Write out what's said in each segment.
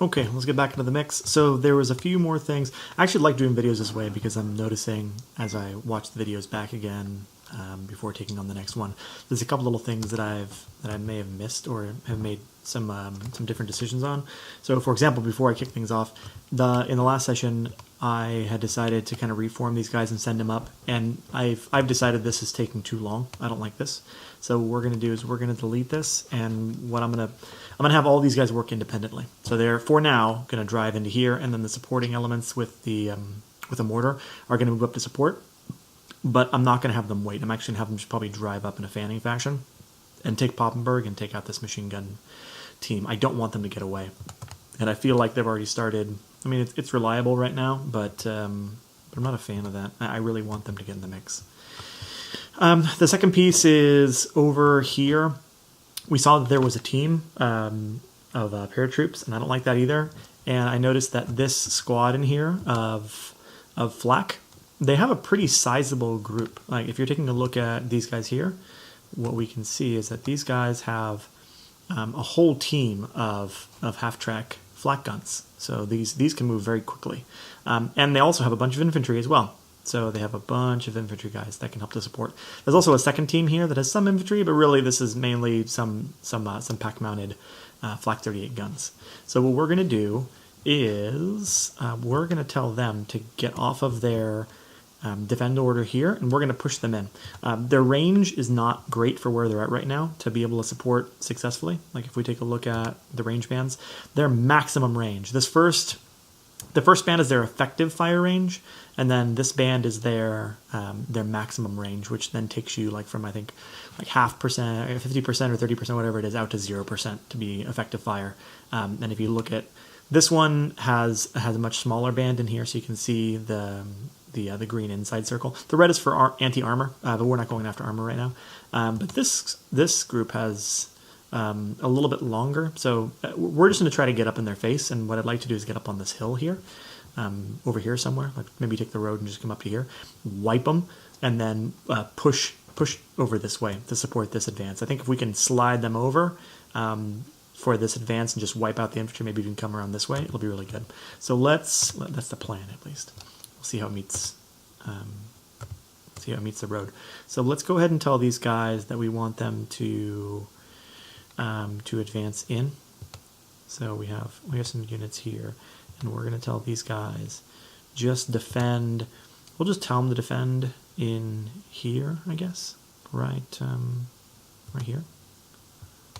Okay, let's get back into the mix. So there was a few more things. I actually like doing videos this way because I'm noticing as I watch the videos back again before taking on the next one, there's a couple little things that I may have missed or have made some different decisions on. So for example, before I kick things off, in the last session I had decided to kind of reform these guys and send them up, and I've decided this is taking too long. I don't like this. So what we're going to do is we're going to delete this, and what I'm going to have all these guys work independently. So they're, for now, going to drive into here, and then the supporting elements with the mortar are going to move up to support. But I'm not going to have them wait. I'm actually going to have them just probably drive up in a fanning fashion and take Poppenberg and take out this machine gun team. I don't want them to get away. And I feel like they've already started. I mean, it's reliable right now, but I'm not a fan of that. I really want them to get in the mix. The second piece is over here. We saw that there was a team of paratroops, and I don't like that either. And I noticed that this squad in here of flak, they have a pretty sizable group. Like if you're taking a look at these guys here, what we can see is that these guys have a whole team of half-track flak guns. So these can move very quickly. And they also have a bunch of infantry as well. So they have a bunch of infantry guys that can help to support. There's also a second team here that has some infantry, but really this is mainly some pack-mounted flak 38 guns. So what we're going to do is we're going to tell them to get off of their defend order here, and we're going to push them in. Their range is not great for where they're at right now to be able to support successfully. Like if we take a look at the range bands, their maximum range. The first band is their effective fire range, and then this band is their maximum range, which then takes you like from I think like 0.5%, 50% or 30%, whatever it is, out to 0% to be effective fire. And if you look at this one has a much smaller band in here, so you can see the green inside circle. The red is for anti-armor, but we're not going after armor right now. But this group has a little bit longer, so we're just going to try to get up in their face, and what I'd like to do is get up on this hill here, over here somewhere, like maybe take the road and just come up to here, wipe them, and then push over this way to support this advance. I think if we can slide them over for this advance and just wipe out the infantry, maybe even come around this way, it'll be really good. So that's the plan at least. We'll see how it meets. See how it meets the road. So let's go ahead and tell these guys that we want them to advance in. So we have some units here, and we're going to tell these guys just defend. We'll just tell them to defend in here, I guess, right here.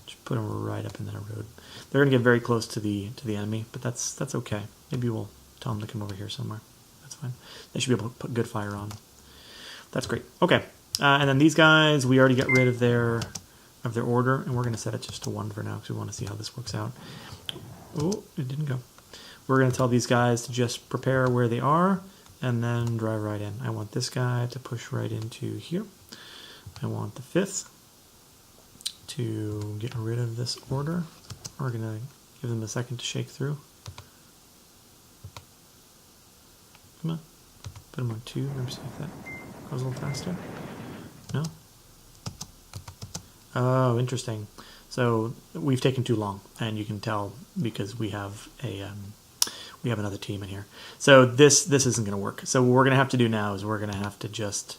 Just put them right up in that road. They're going to get very close to the enemy, but that's okay. Maybe we'll tell them to come over here somewhere. That's fine. They should be able to put good fire on. That's great. Okay, and then these guys, we already got rid of their order, and we're going to set it just to 1 for now because we want to see how this works out. Oh, it didn't go. We're going to tell these guys to just prepare where they are and then drive right in. I want this guy to push right into here. I want the 5th to get rid of this order. We're going to give them a second to shake through. Come on. Put them on 2. Let me see if that goes a little faster. No? Oh, interesting. So we've taken too long, and you can tell because we have another team in here. So this isn't going to work. So what we're going to have to do now is we're going to have to just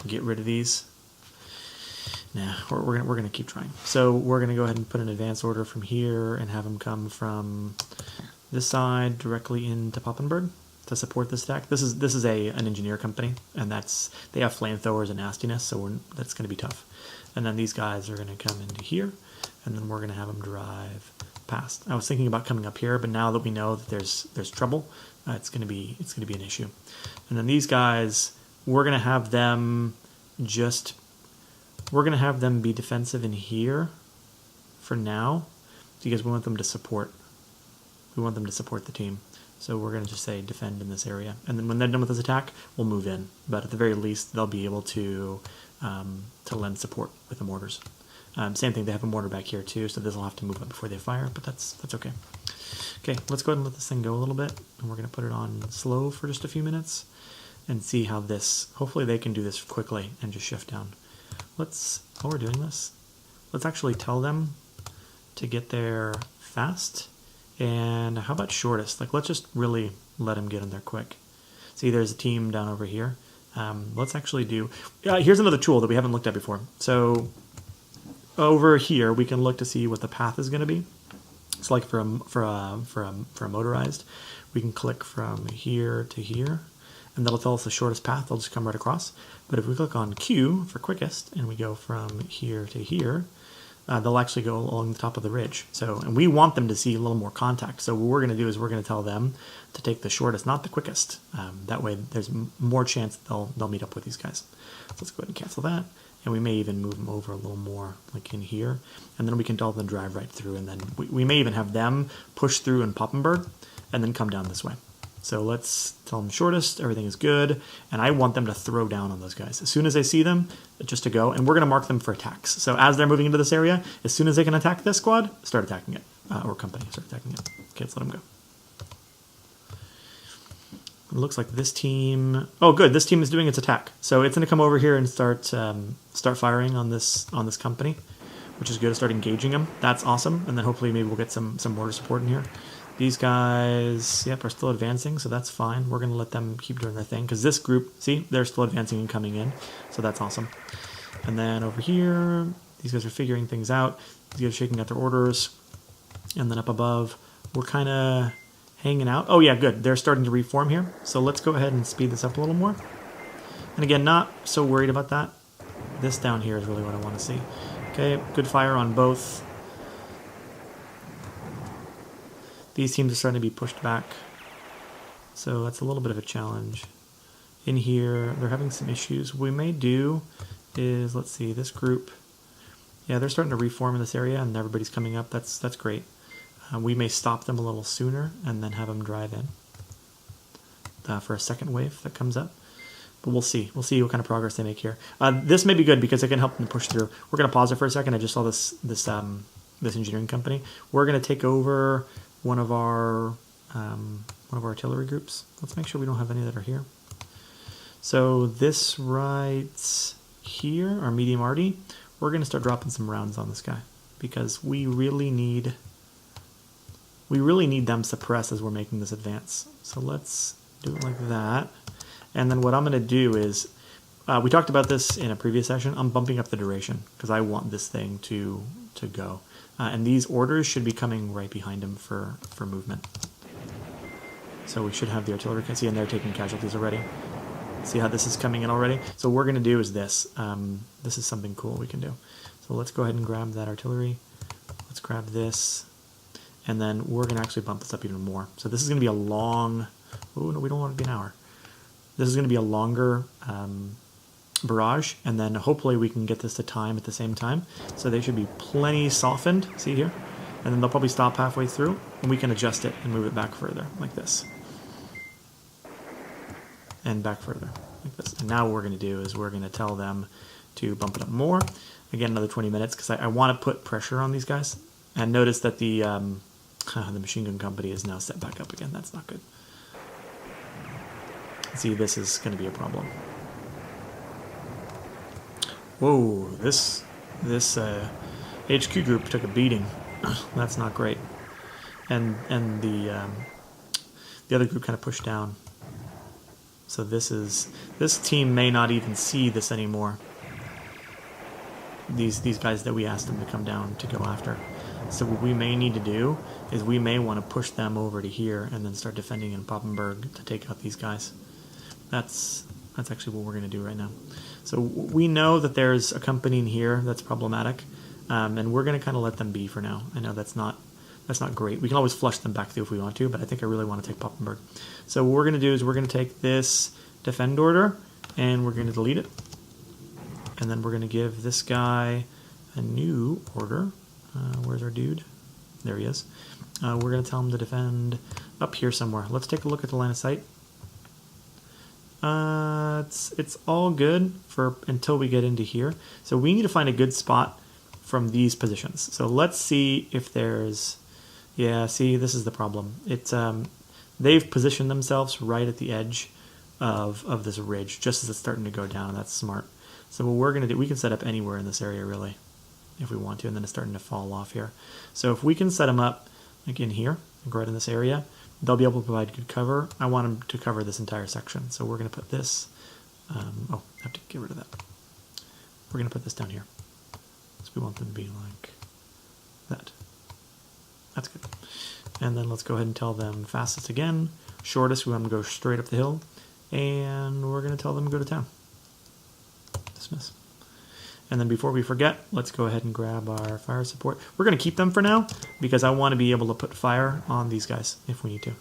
get rid of these. Nah, we're going to keep trying. So we're going to go ahead and put an advance order from here and have them come from this side directly into Poppenberg to support this attack. This is an engineer company, and they have flamethrowers and nastiness, so that's going to be tough. And then these guys are going to come into here, and then we're going to have them drive past. I was thinking about coming up here, but now that we know that there's trouble, it's going to be an issue. And then these guys, we're going to have them be defensive in here for now, because we want them to support. We want them to support the team. So we're going to just say defend in this area. And then when they're done with this attack, we'll move in. But at the very least, they'll be able to lend support with the mortars. Same thing, they have a mortar back here too, so this will have to move up before they fire, but that's okay. Okay, let's go ahead and let this thing go a little bit, and we're going to put it on slow for just a few minutes and see how hopefully they can do this quickly and just shift down. While we're doing this, let's actually tell them to get there fast And how about shortest? Like, let's just really let him get in there quick. See, there's a team down over here. Let's actually do... here's another tool that we haven't looked at before. So over here, we can look to see what the path is going to be. It's like for a motorized, we can click from here to here, and that'll tell us the shortest path. They'll just come right across. But if we click on Q for quickest, and we go from here to here, they'll actually go along the top of the ridge. So, and we want them to see a little more contact. So what we're going to do is we're going to tell them to take the shortest, not the quickest. That way, there's more chance that they'll meet up with these guys. So let's go ahead and cancel that. And we may even move them over a little more, like in here. And then we can tell them to drive right through. And then we may even have them push through in Poppenberg and then come down this way. So let's tell them shortest, everything is good. And I want them to throw down on those guys. As soon as they see them, just to go. And we're going to mark them for attacks. So as they're moving into this area, as soon as they can attack this squad, start attacking it. Or company, start attacking it. Okay, let's let them go. It looks like this team... Oh, good. This team is doing its attack. So it's going to come over here and start firing on this company, which is good to start engaging them. That's awesome. And then hopefully maybe we'll get some mortar support in here. These guys, yep, are still advancing, so that's fine. We're going to let them keep doing their thing because this group, see, they're still advancing and coming in, so that's awesome. And then over here, these guys are figuring things out. These guys are shaking out their orders. And then up above, we're kind of... hanging out. Oh yeah, good. They're starting to reform here. So let's go ahead and speed this up a little more. And again, not so worried about that. This down here is really what I want to see. Okay, good fire on both. These teams are starting to be pushed back. So that's a little bit of a challenge. In here, they're having some issues. What we may do is, let's see, this group. Yeah, they're starting to reform in this area and everybody's coming up. That's great. We may stop them a little sooner and then have them drive in for a second wave that comes up. But we'll see. We'll see what kind of progress they make here. This may be good because it can help them push through. We're going to pause it for a second. I just saw this engineering company. We're going to take over one of our artillery groups. Let's make sure we don't have any that are here. So this right here, our medium arty, we're going to start dropping some rounds on this guy because we really need them suppressed as we're making this advance. So let's do it like that. And then what I'm going to do is, we talked about this in a previous session, I'm bumping up the duration because I want this thing to go. And these orders should be coming right behind him for movement. So we should have the artillery, see, and they're taking casualties already. See how this is coming in already? So what we're going to do is this. This is something cool we can do. So let's go ahead and grab that artillery. Let's grab this. And then we're going to actually bump this up even more. So this is going to be a long... Oh, no, we don't want it to be an hour. This is going to be a longer barrage. And then hopefully we can get this to time at the same time. So they should be plenty softened. See here? And then they'll probably stop halfway through. And we can adjust it and move it back further, like this. And back further, like this. And now what we're going to do is we're going to tell them to bump it up more. Again, another 20 minutes, because I want to put pressure on these guys. And notice that the machine gun company is now set back up again. That's not good. See, this is going to be a problem. Whoa, this HQ group took a beating. That's not great. And the other group kind of pushed down. So this team may not even see this anymore. These guys that we asked them to come down to go after. So what we may need to do is we may want to push them over to here and then start defending in Poppenberg to take out these guys. That's actually what we're going to do right now. So we know that there's a company in here that's problematic, and we're going to kind of let them be for now. I know that's not great. We can always flush them back through if we want to, but I think I really want to take Poppenberg. So what we're going to do is we're going to take this defend order and we're going to delete it. And then we're going to give this guy a new order. Where's our dude? There he is. We're going to tell him to defend up here somewhere. Let's take a look at the line of sight. It's all good for until we get into here. So we need to find a good spot from these positions. So let's see if there's... Yeah, see, this is the problem. It's they've positioned themselves right at the edge of this ridge, just as it's starting to go down. That's smart. So what we're going to do, we can set up anywhere in this area, really, if we want to, and then it's starting to fall off here. So if we can set them up, like in here, like right in this area. They'll be able to provide good cover. I want them to cover this entire section. So we're going to put this, oh, I have to get rid of that. We're going to put this down here. So we want them to be like that. That's good. And then let's go ahead and tell them fastest again. Shortest, we want them to go straight up the hill. And we're going to tell them to go to town. Dismiss. And then before we forget, let's go ahead and grab our fire support. We're going to keep them for now because I want to be able to put fire on these guys if we need to.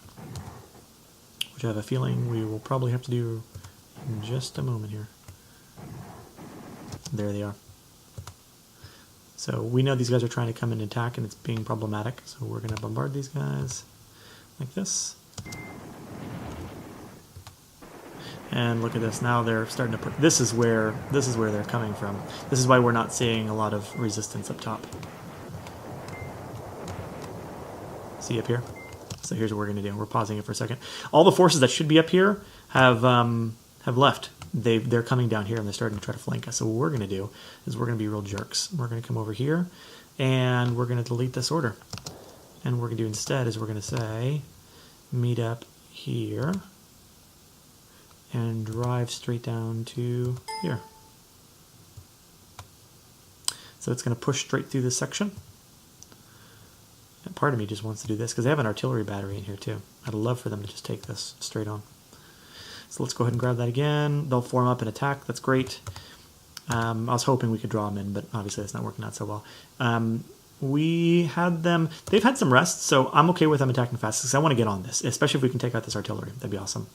Which I have a feeling we will probably have to do in just a moment here. There they are. So we know these guys are trying to come in and attack and it's being problematic. So we're going to bombard these guys like this. And look at this, now they're starting to put, this is where they're coming from. This is why we're not seeing a lot of resistance up top. See up here? So here's what we're gonna do. We're pausing it for a second. All the forces that should be up here have left. They're coming down here and they're starting to try to flank us. So what we're gonna do is we're gonna be real jerks. We're gonna come over here and we're gonna delete this order. And what we're gonna do instead is we're gonna say, meet up here. And drive straight down to here. So it's going to push straight through this section. And part of me just wants to do this because they have an artillery battery in here too. I'd love for them to just take this straight on. So let's go ahead and grab that again. They'll form up and attack. That's great. I was hoping we could draw them in, but obviously that's not working out so well. We had them, they've had some rest, so I'm okay with them attacking fast because I want to get on this, especially if we can take out this artillery. That'd be awesome.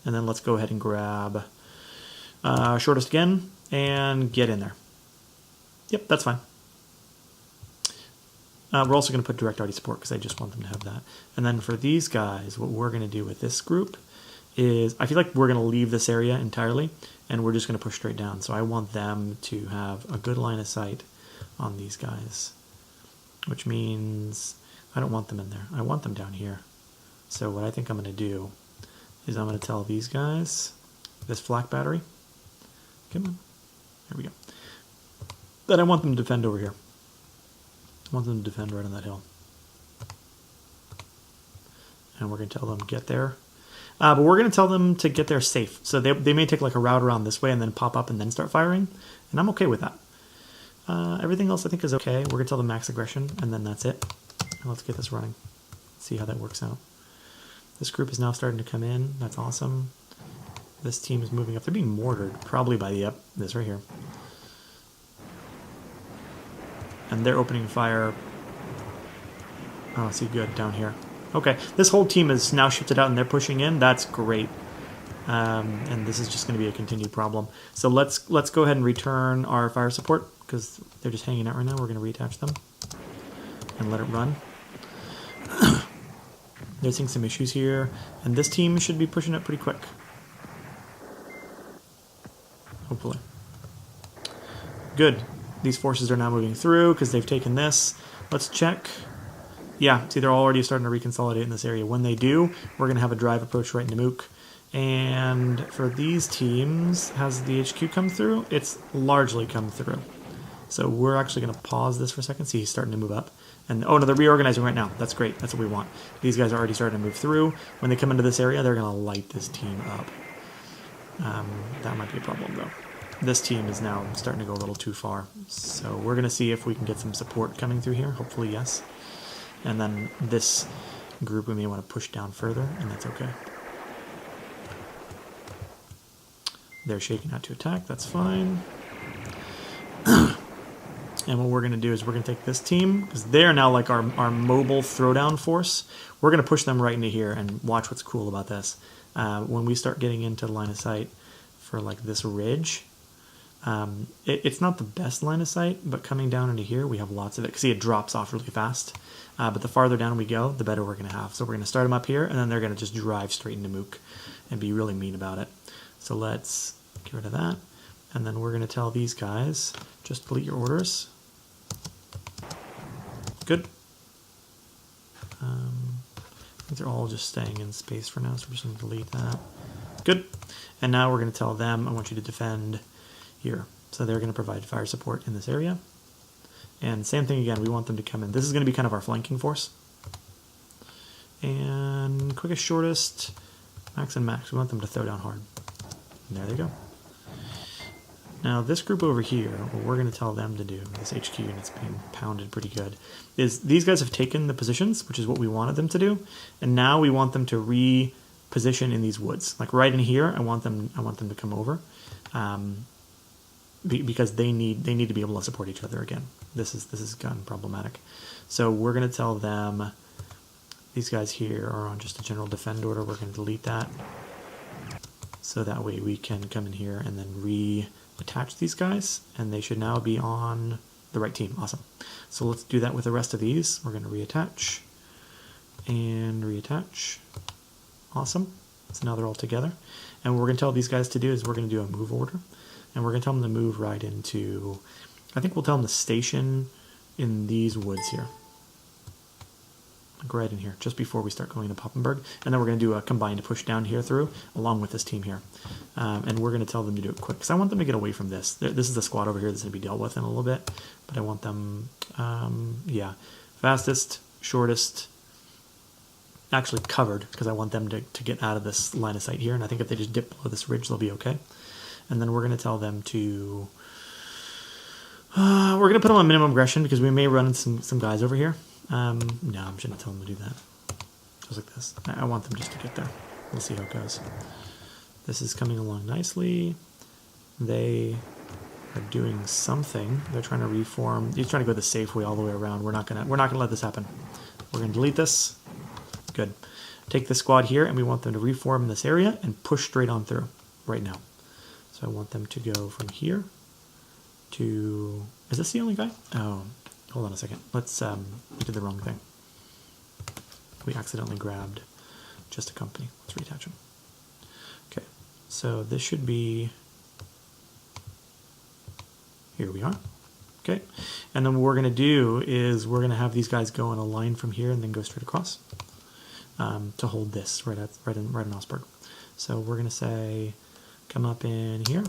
And then let's go ahead and grab shortest again and get in there. Yep, that's fine. We're also going to put direct arty support because I just want them to have that. And then for these guys, what we're going to do with this group is, I feel like we're going to leave this area entirely and we're just going to push straight down. So I want them to have a good line of sight on these guys, which means I don't want them in there. I want them down here. So what I think I'm going to do is I'm going to tell these guys, this flak battery, come on, there we go, that I want them to defend over here. I want them to defend right on that hill. And we're going to tell them get there. But we're going to tell them to get there safe. So they may take like a route around this way and then pop up and then start firing. And I'm okay with that. Everything else I think is okay. We're going to tell them max aggression and then that's it. And let's get this running. See how that works out. This group is now starting to come in. That's awesome. This team is moving up. They're being mortared, probably by the this right here. And they're opening fire. Oh, see, good, down here. Okay, this whole team is now shifted out and they're pushing in. That's great. And this is just going to be a continued problem. So let's go ahead and return our fire support because they're just hanging out right now. We're going to reattach them and let it run. They're seeing some issues here, and this team should be pushing it pretty quick. Hopefully. Good. These forces are now moving through because they've taken this. Let's check. Yeah, see, they're already starting to reconsolidate in this area. When they do, we're going to have a drive approach right into Mook. And for these teams, has the HQ come through? It's largely come through. So we're actually going to pause this for a second. See, he's starting to move up. And oh no, they're reorganizing right now. That's great. That's what we want. These guys are already starting to move through. When they come into this area, they're going to light this team up. That might be a problem though. This team is now starting to go a little too far. So we're going to see if we can get some support coming through here. Hopefully, yes. And then this group we may want to push down further, and that's okay. They're shaking out to attack. That's fine. And what we're going to do is we're going to take this team, because they're now like our mobile throwdown force. We're going to push them right into here and watch what's cool about this. When we start getting into the line of sight for like this ridge, it's not the best line of sight, but coming down into here, we have lots of it. See, it drops off really fast. But the farther down we go, the better we're going to have. So we're going to start them up here, and then they're going to just drive straight into Mook and be really mean about it. So let's get rid of that. And then we're going to tell these guys, just delete your orders. Good. I think they're all just staying in space for now, so we're just going to delete that. Good. And now we're going to tell them, I want you to defend here. So they're going to provide fire support in this area. And same thing again, we want them to come in. This is going to be kind of our flanking force. And quickest, shortest, max and max. We want them to throw down hard. And there they go. Now this group over here, what we're going to tell them to do, this HQ unit's being pounded pretty good, is these guys have taken the positions, which is what we wanted them to do, and now we want them to reposition in these woods. Like right in here, I want them to come over, because they need to be able to support each other again. This has gotten problematic. So we're going to tell them these guys here are on just a general defend order. We're going to delete that, so that way we can come in here and then reattach these guys, and they should now be on the right team. Awesome. So let's do that with the rest of these. We're going to reattach and reattach. Awesome. So now they're all together. And what we're going to tell these guys to do is we're going to do a move order, and we're going to tell them to move right into, I think we'll tell them to station in these woods here. Like right in here, just before we start going to Poppenberg. And then we're going to do a combined push down here through, along with this team here. And we're going to tell them to do it quick, because I want them to get away from this. This is the squad over here that's going to be dealt with in a little bit. But I want them, yeah, fastest, shortest, actually covered, because I want them to get out of this line of sight here. And I think if they just dip below this ridge, they'll be okay. And then we're going to tell them to, we're going to put them on minimum aggression, because we may run into some guys over here. No, I'm just going to tell them to do that. Just like this. I want them just to get there. We'll see how it goes. This is coming along nicely. They are doing something. They're trying to reform. He's trying to go the safe way all the way around. We're not gonna let this happen. We're gonna delete this. Good. Take the squad here, and we want them to reform in this area and push straight on through right now. So I want them to go from here to. Is this the only guy? Oh. Hold on a second. Let's, we did the wrong thing. We accidentally grabbed just a company. Let's reattach them. Okay, so this should be, here we are. Okay, and then what we're going to do is we're going to have these guys go in a line from here and then go straight across to hold this right in Osberg. So we're going to say, come up in here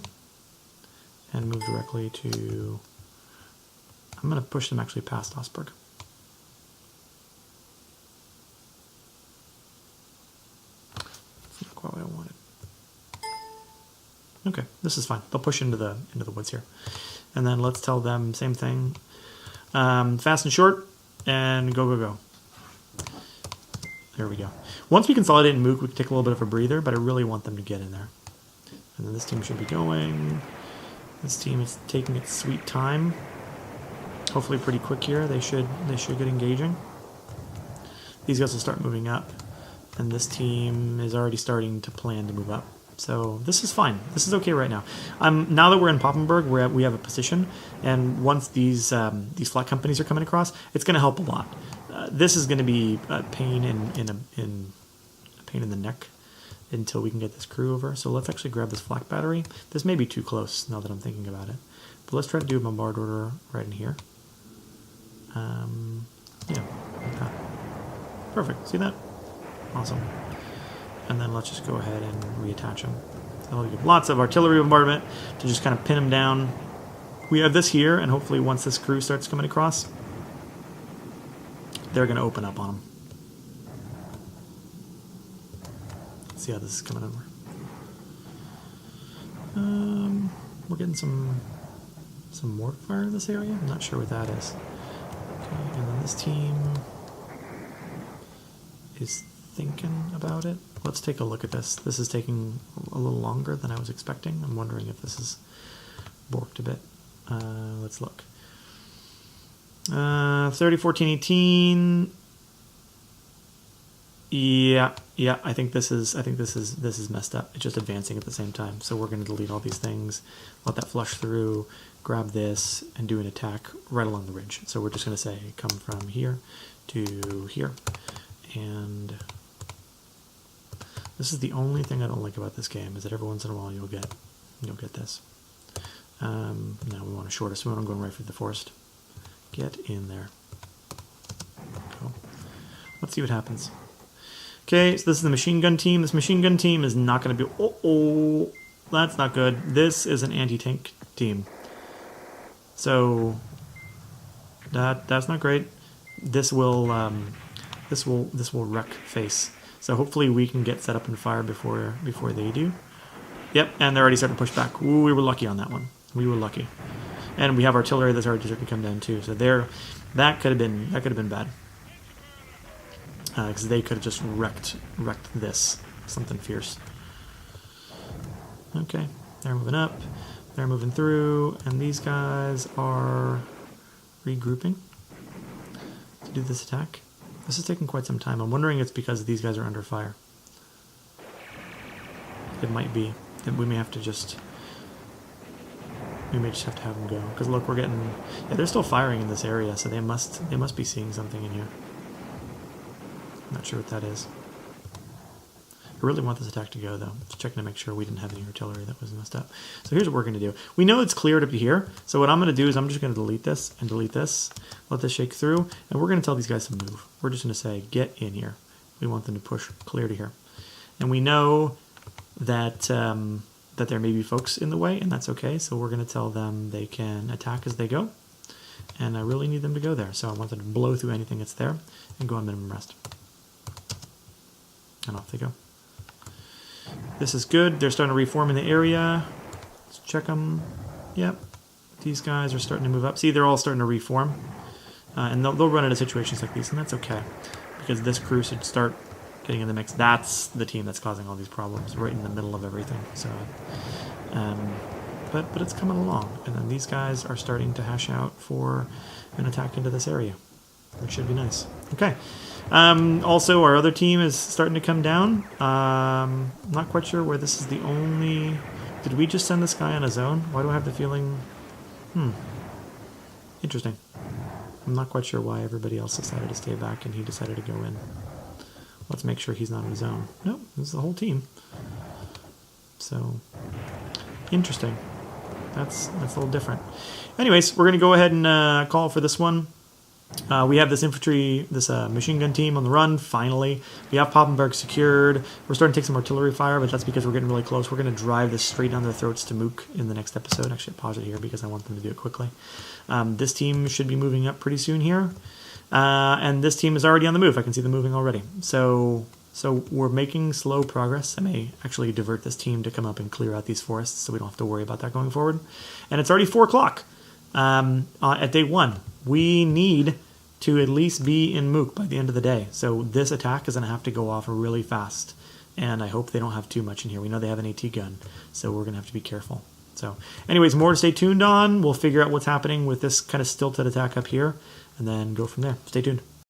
and move directly to, I'm going to push them actually past Osberg. That's not quite what I wanted. Okay, this is fine. They'll push into the woods here. And then let's tell them same thing. Fast and short, and go, go, go. There we go. Once we consolidate in Mook, we can take a little bit of a breather, but I really want them to get in there. And then this team should be going. This team is taking its sweet time. Hopefully pretty quick here. They should get engaging. These guys will start moving up, and this team is already starting to plan to move up. So this is fine. This is okay right now. Now that we're in Poppenberg, we have a position, and once these flat companies are coming across, it's going to help a lot. This is going to be a pain a pain in the neck until we can get this crew over. So let's actually grab this flak battery. This may be too close now that I'm thinking about it, but let's try to do a bombard order right in here. Yeah, like that. Perfect. See that? Awesome. And then let's just go ahead and reattach them. So we'll give lots of artillery bombardment to just kind of pin them down. We have this here, and hopefully once this crew starts coming across, they're going to open up on them. Let's see how this is coming over. We're getting some mortar fire in this area. I'm not sure what that is. Okay, and then this team is thinking about it. Let's take a look at this. This is taking a little longer than I was expecting. I'm wondering if this is borked a bit. Let's look. 30, 14, 18. Yeah. I think this is messed up. It's just advancing at the same time. So we're going to delete all these things, let that flush through, grab this, and do an attack right along the ridge. So we're just going to say come from here to here, and this is the only thing I don't like about this game, is that every once in a while you'll get this. Now we want to short us. We want to go right through the forest. Get in there. Go. Let's see what happens. Okay, so this is the machine gun team. This machine gun team is not going to be... Oh, that's not good. This is an anti-tank team. So that's not great. This will this will wreck face. So hopefully we can get set up and fire before they do. Yep, and they're already starting to push back. Ooh, we were lucky on that one. We were lucky. And we have artillery that's already starting to come down too. So that could have been bad. Because they could have just wrecked this. Something fierce. Okay, they're moving up. They're moving through, and these guys are regrouping to do this attack. This is taking quite some time. I'm wondering it's because these guys are under fire. It might be that we may just have to have them go. Because look, we're getting... Yeah, they're still firing in this area, so they must be seeing something in here. I'm not sure what that is. I really want this attack to go, though. Just checking to make sure we didn't have any artillery that was messed up. So here's what we're going to do. We know it's cleared up to here, so what I'm going to do is I'm just going to delete this and delete this, let this shake through, and we're going to tell these guys to move. We're just going to say, get in here. We want them to push clear to here. And we know that that there may be folks in the way, and that's okay, so we're going to tell them they can attack as they go. And I really need them to go there, so I want them to blow through anything that's there and go on minimum rest. And off they go. This is good. They're starting to reform in the area. Let's check them. Yep. These guys are starting to move up. See, they're all starting to reform. And they'll run into situations like these, and that's okay. Because this crew should start getting in the mix. That's the team that's causing all these problems, right in the middle of everything. So, but it's coming along. And then these guys are starting to hash out for an attack into this area, which should be nice. Okay. Also, our other team is starting to come down. I'm not quite sure where this is the only... Did we just send this guy on a zone? Why do I have the feeling... Interesting. I'm not quite sure why everybody else decided to stay back and he decided to go in. Let's make sure he's not in a zone. Nope, this is the whole team. So, interesting. That's a little different. Anyways, we're going to go ahead and call for this one. We have this infantry, this machine gun team on the run, finally. We have Poppenberg secured. We're starting to take some artillery fire, but that's because we're getting really close. We're going to drive this straight down their throats to Mook in the next episode. Actually, I'll pause it here because I want them to do it quickly. This team should be moving up pretty soon here. And this team is already on the move. I can see them moving already. So we're making slow progress. I may actually divert this team to come up and clear out these forests so we don't have to worry about that going forward. And it's already 4 o'clock at day 1. We need to at least be in Mook by the end of the day. So this attack is going to have to go off really fast. And I hope they don't have too much in here. We know they have an AT gun, so we're going to have to be careful. So anyways, more to stay tuned on. We'll figure out what's happening with this kind of stilted attack up here, and then go from there. Stay tuned.